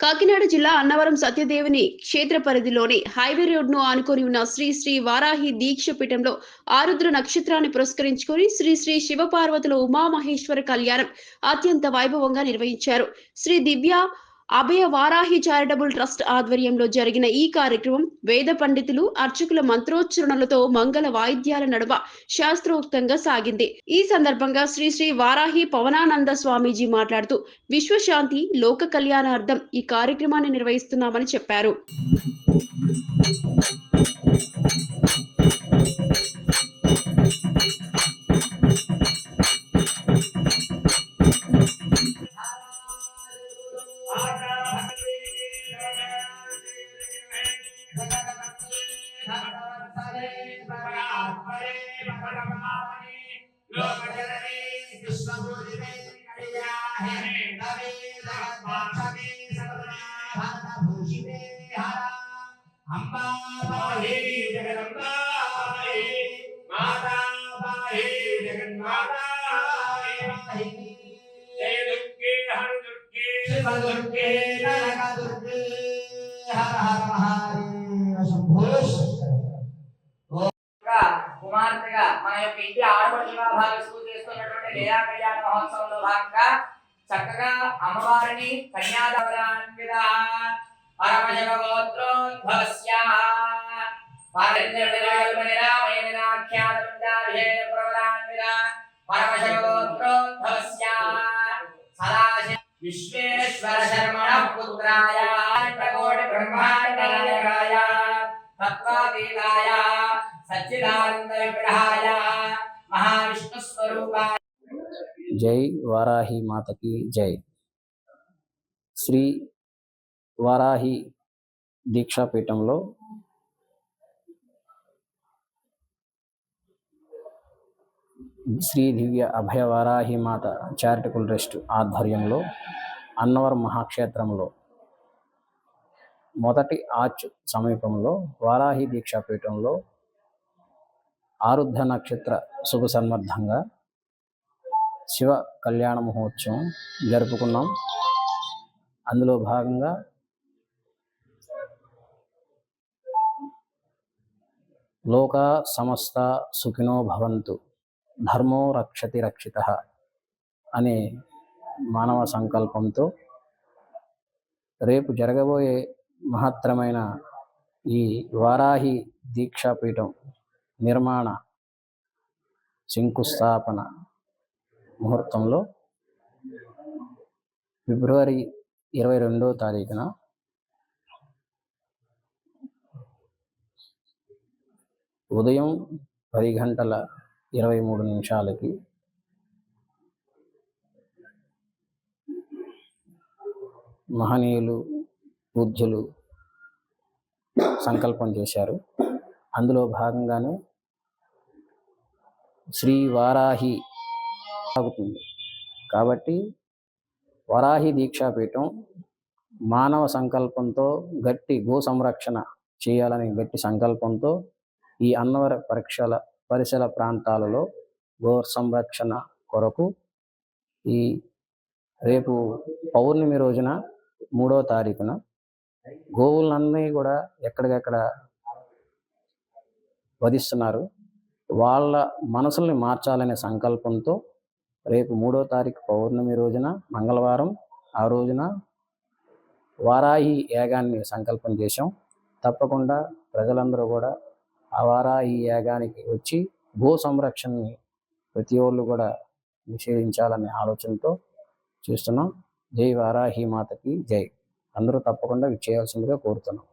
కాకినాడ జిల్లా అన్నవరం సత్యదేవుని క్షేత్ర పరిధిలోని హైవే రోడ్ను ఆనుకొని ఉన్న శ్రీ శ్రీ వారాహి దీక్ష పీఠంలో ఆరుద్ర నక్షత్రాన్ని పురస్కరించుకొని శ్రీ శ్రీ శివపార్వతుల ఉమామహేశ్వర కళ్యాణం అత్యంత వైభవంగా నిర్వహించారు. శ్రీ దివ్య అభయ వారాహి చారిటబుల్ ట్రస్ట్ ఆధ్వర్యంలో జరిగిన ఈ కార్యక్రమం వేద పండితులు అర్చకుల మంత్రోచ్చరణలతో మంగళ వాయిద్యాల నడుమ శాస్త్రోక్తంగా సాగింది. ఈ సందర్భంగా శ్రీ శ్రీ వారాహి పవనానంద స్వామీజీ మాట్లాడుతూ విశ్వశాంతి లోక కళ్యాణార్థం ఈ కార్యక్రమాన్ని నిర్వహిస్తున్నామని చెప్పారు. కుమార్తెగా మన యొక్క ఇంటి ఆడపడుచుగా భావిస్తూ చేస్తున్నటువంటి లీలా కళ్యాణ మహోత్సవంలో భాగంగా చక్కగా అమ్మవారిని కన్యాదానాన్విత పరమశివగోత్రోద్భవస్య విశ్వేశ్వర శర్మణ పుత్రాయ కోటి బ్రహ్మాండ నాయకాయ తత్వాతీతాయ సచ్చిదానంద విగ్రహాయ మహావిష్ణు స్వరూపాయ. జై వారాహి మాతకి జై. శ్రీ వారాహి దీక్షాపీఠంలో శ్రీ దివ్య అభయ వారాహి మాత చారిటబుల్ ట్రస్ట్ ఆధ్వర్యంలో అన్నవరం మహాక్షేత్రంలో మొదటి ఆర్చ్ సమీపంలో వారాహి దీక్షాపీఠంలో ఆరుద్ర నక్షత్ర శుభ సన్నిధంగా శివ కళ్యాణ మహోత్సవం జరుపుకున్నాం. అందులో భాగంగా లోకా సమస్త సుఖినో భవంతు ధర్మో రక్షతి రక్షితః అనే మానవ సంకల్పంతో రేపు జరగబోయే మహత్తరమైన ఈ వారాహి దీక్షాపీఠం నిర్మాణ శంకుస్థాపన ముహూర్తంలో ఫిబ్రవరి 22వ తారీఖున ఉదయం 10:23 మహనీయులు పూజ్యులు సంకల్పం చేశారు. అందులో భాగంగానే శ్రీ వారాహి సాగుతుంది. కాబట్టి వారాహి దీక్షాపీఠం మానవ సంకల్పంతో గట్టి గో సంరక్షణ చేయాలని గట్టి సంకల్పంతో ఈ అన్నవర పరిసర ప్రాంతాలలో గో సంరక్షణ కొరకు ఈ రేపు పౌర్ణమి రోజున 3వ తారీఖున గోవులన్నీ కూడా ఎక్కడికక్కడ వధిస్తున్నారు. వాళ్ళ మనసుల్ని మార్చాలనే సంకల్పంతో రేపు 3వ తారీఖు పౌర్ణమి రోజున మంగళవారం ఆ రోజున వారాహి యాగాన్ని సంకల్పం చేశాం. తప్పకుండా ప్రజలందరూ కూడా ఆ వారాహి యాగానికి వచ్చి గో సంరక్షణని ప్రతి ఒళ్ళు కూడా నిషేధించాలనే ఆలోచనతో చేస్తున్నాం. జై వారాహి మాతకి జై. అందరూ తప్పకుండా చేయాల్సిందిగా కోరుతున్నాం.